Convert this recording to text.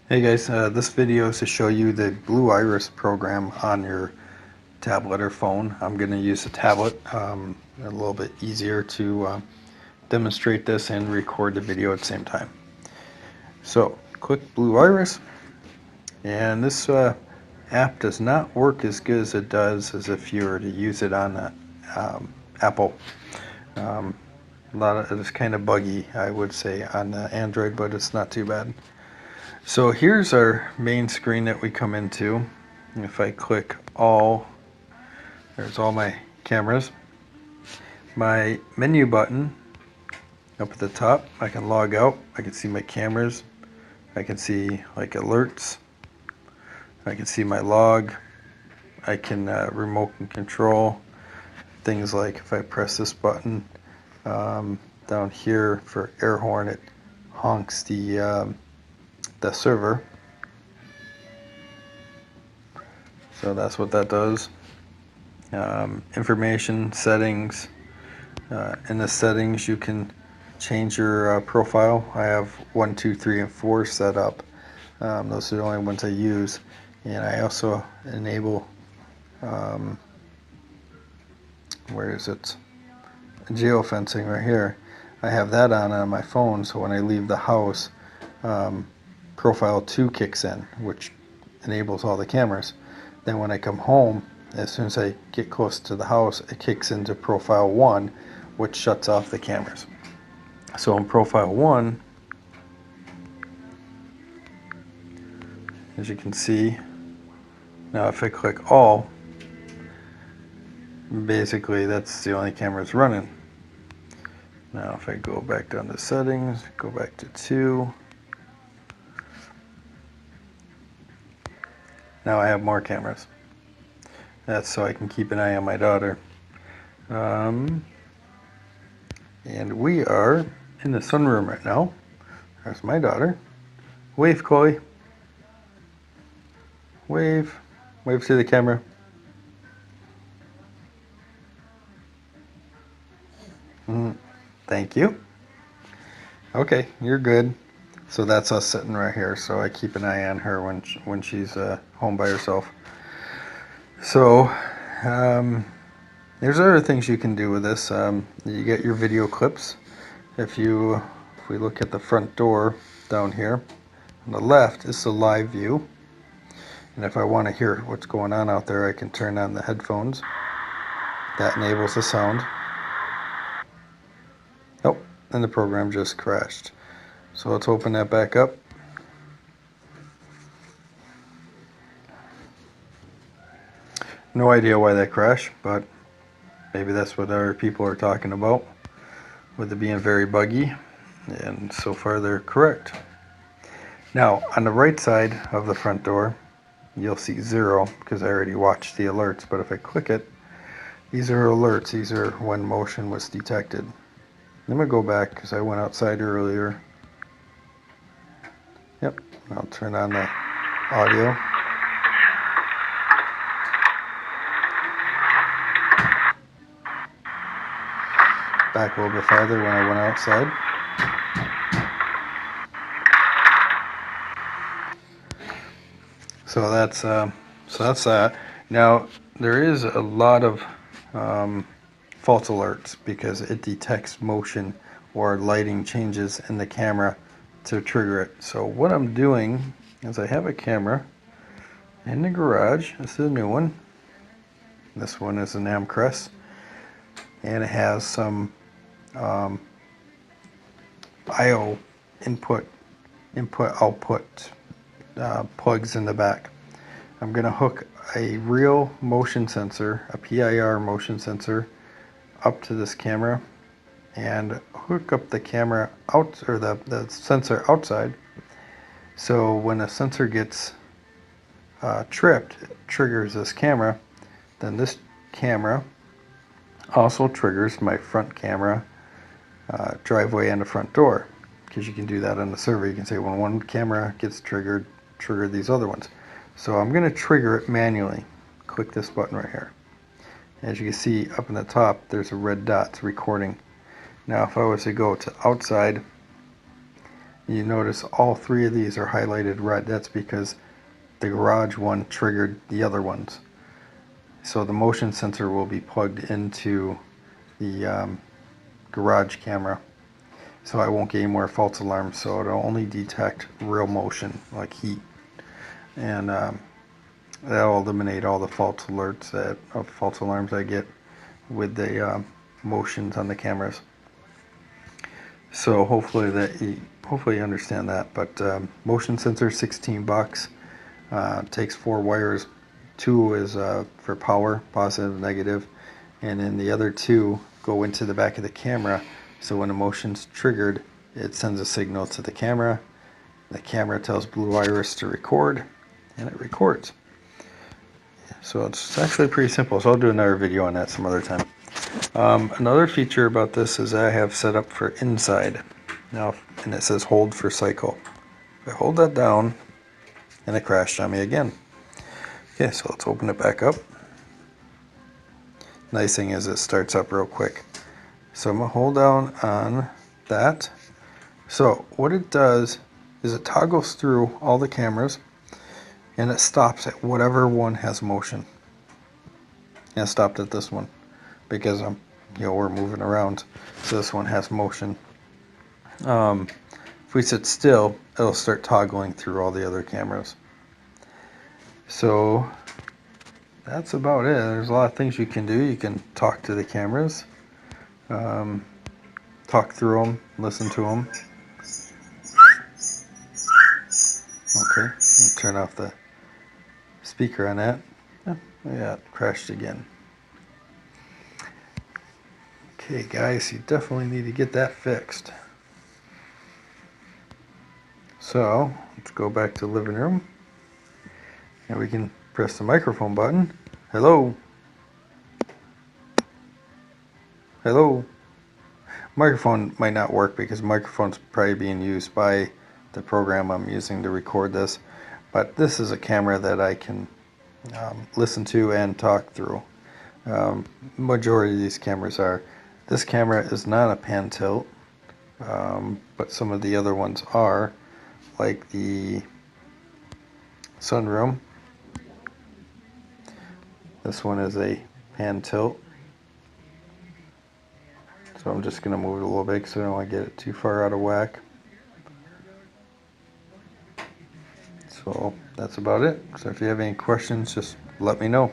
Hey guys, this video is to show you the Blue Iris program on your tablet or phone. I'm going to use a tablet, a little bit easier to demonstrate this and record the video at the same time. So click Blue Iris, and this app does not work as good as it does as if you were to use it on Apple. Um, it's kind of buggy, I would say, on Android, but it's not too bad. So here's our main screen that we come into. If I click all, there's all my cameras. My menu button up at the top, I can log out. I can see my cameras. I can see like alerts. I can see my log. I can remote and control things like if I press this button down here for air horn, it honks the server. So that's what that does. Information, settings. In the settings you can change your profile. I have 1, 2, 3, and 4 set up. Those are the only ones I use. And I also enable, where is it? Geofencing right here. I have that on my phone, so when I leave the house, Profile 2 kicks in, which enables all the cameras. Then when I come home, as soon as I get close to the house, it kicks into Profile 1, which shuts off the cameras. So in Profile 1, as you can see, now if I click all, basically that's the only cameras running. Now if I go back down to settings, go back to 2, now I have more cameras. That's so I can keep an eye on my daughter. And we are in the sunroom right now. There's my daughter. Wave, Chloe. Wave. Wave to the camera. Thank you. Okay, you're good. So that's us sitting right here. So I keep an eye on her when she's home by herself. So there's other things you can do with this. You get your video clips. If we look at the front door down here, on the left is the live view. And if I want to hear what's going on out there, I can turn on the headphones. That enables the sound. Oh, and the program just crashed. So let's open that back up. No idea why that crashed, but maybe that's what other people are talking about, with it being very buggy, and so far they're correct. Now, on the right side of the front door, you'll see 0, because I already watched the alerts, but if I click it, these are alerts. These are when motion was detected. I'm going to go back, because I went outside earlier. Yep, I'll turn on the audio. Back a little bit farther when I went outside. So that's that. Now there is a lot of false alerts because it detects motion or lighting changes in the camera to trigger it. So what I'm doing is I have a camera in the garage. This is a new one. This one is an Amcrest, and it has some I/O input output plugs in the back. I'm going to hook a real motion sensor, a PIR motion sensor, up to this camera and hook up the camera out, or the sensor outside. So when a sensor gets tripped, it triggers this camera. Then this camera also triggers my front camera, driveway, and the front door, because you can do that on the server. You can say when one camera gets triggered, trigger these other ones. So I'm going to trigger it manually. Click this button right here. As you can see up in the top, there's a red dot. It's recording. Now if I was to go to outside You notice all three of these are highlighted red. That's because the garage one triggered the other ones. So the motion sensor will be plugged into the garage camera. So I won't get any more false alarms. So it'll only detect real motion, like heat. And that'll eliminate all the false alerts false alarms I get with the motions on the cameras. So hopefully you understand that. But motion sensor, $16. Takes 4 wires. 2 is for power, positive, negative, and then the other 2 go into the back of the camera. So when a motion's triggered, it sends a signal to the camera. The camera tells Blue Iris to record, and it records. So it's actually pretty simple. So I'll do another video on that some other time. Another feature about this is I have set up for inside. Now, and it says hold for cycle. If I hold that down, and it crashed on me again. Okay, so let's open it back up. Nice thing is it starts up real quick. So I'm going to hold down on that. So what it does is it toggles through all the cameras and it stops at whatever one has motion. And it stopped at this one because we're moving around, so this one has motion. If we sit still, it'll start toggling through all the other cameras. So that's about it. There's a lot of things you can do. You can talk to the cameras, talk through them, listen to them. Okay, turn off the speaker on that. Yeah, it crashed again. Okay guys, you definitely need to get that fixed. So let's go back to the living room and we can press the microphone button. Hello. Hello. Microphone might not work because microphone's probably being used by the program I'm using to record this, but this is a camera that I can listen to and talk through. Majority of these cameras are. This camera is not a pan tilt, but some of the other ones are, like the sunroom. This one is a pan tilt. So I'm just going to move it a little bit because I don't want to get it too far out of whack. So that's about it. So if you have any questions, just let me know.